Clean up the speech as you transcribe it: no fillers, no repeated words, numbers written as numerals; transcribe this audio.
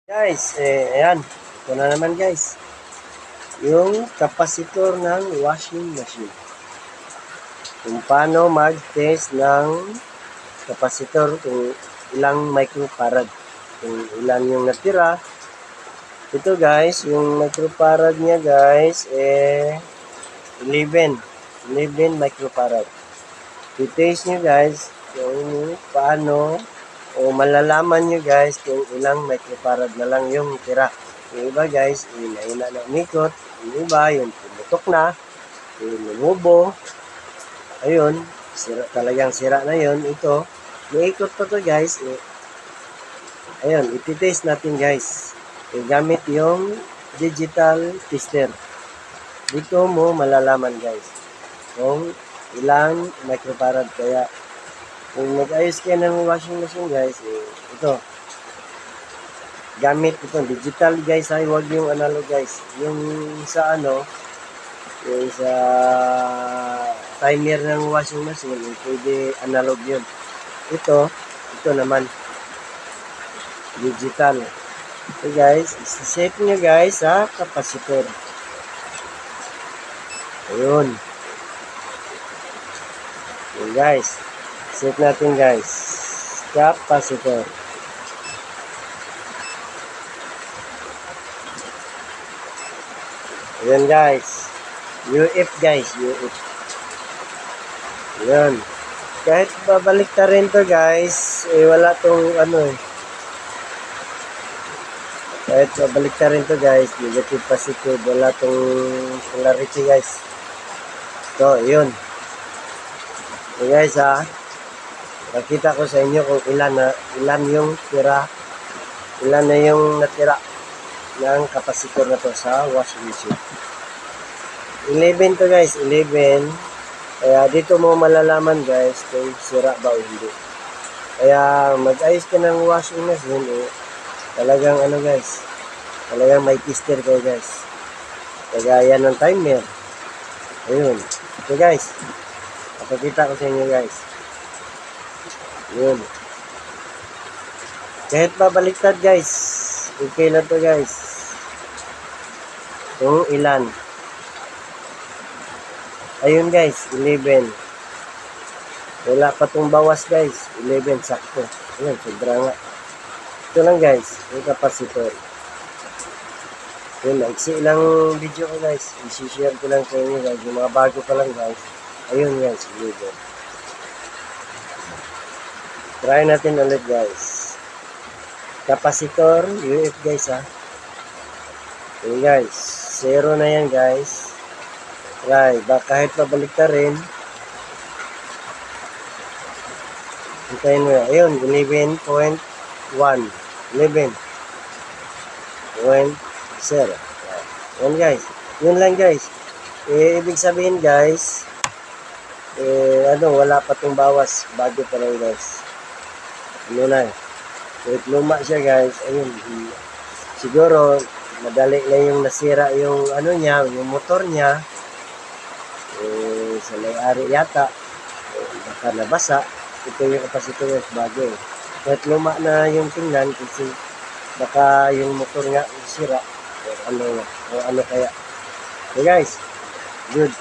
Guys, ayan. Ito na naman guys. Yung kapasitor ng washing machine. Kung paano mag-test ng kapasitor kung ilang microfarad. Kung ilan yung natira. Ito guys, yung microfarad niya guys, 11. 11 microfarad. I-test nyo guys kung paano o malalaman nyo guys kung ilang microfarad na lang yung tira. Yung iba guys, inaina na umikot. Yung iba, yung pumutok na. Yung lumubo. Ayun, talagang sira na yun. Ito, umiikot pa to guys. Ayun, iti-test natin guys. Gamit yung digital tester. Dito mo malalaman guys kung ilang microfarad. Kaya kung nag-ayos kayo ng washing machine guys, ito. Gamit ito, digital guys, ay huwag yung analog guys. Yung sa yung sa timer ng washing machine, pwede analog yun. Ito naman, digital. Okay guys, set nyo guys sa capacitor. Ayun. Okay guys, set natin guys, capacitor. Ayan guys. UF guys. UF. Ayan. Kahit babalik na rin to guys. Wala tong Kahit babalik na rin to guys. Negative positive. Wala tong polarity guys. So, yun. So guys nakita ko sa inyo kung ilan yung tira. Ilan na yung natira ng kapasitor na to sa washing machine. 11 to guys, 11. Kaya dito mo malalaman guys kung sira ba o hindi. Kaya mag-ayos ka ng washing machine, talagang guys, talagang may tester kayo guys. Kagaya ng timer. Ayun. Ito guys, papakita ko sa inyo guys. Ayun. Kahit babaliktad guys, okay na to guys. Kung ilan. Ayun guys, 11. Wala pa tong bawas guys. 11 sakto. Ayun, sobra nga. Ito lang guys, yung kapasitor. Yun, maiksi lang video ko guys. I-share ko lang sa inyo guys. Yung mga bago pa lang guys. Ayun guys, 11. Try natin ulit guys. Kapasitor, UF guys Ayun guys, 0 na yan guys. Try, kahit pabalik ka rin. Hintayin mo yan. Ayun, 11.1. 11.0. Yan guys. Yun lang guys. Ibig sabihin guys, wala pa tong bawas. Bago pa lang guys. Kahit luma siya guys. Ayun, siguro, madali lang yung nasira yung yung motor niya. Sa may-ari yata, baka nabasa. Ito yung kapasitor guys, bago kahit luma na yung tingnan kasi baka yung motor nga sira o ano kaya. Okay guys, good.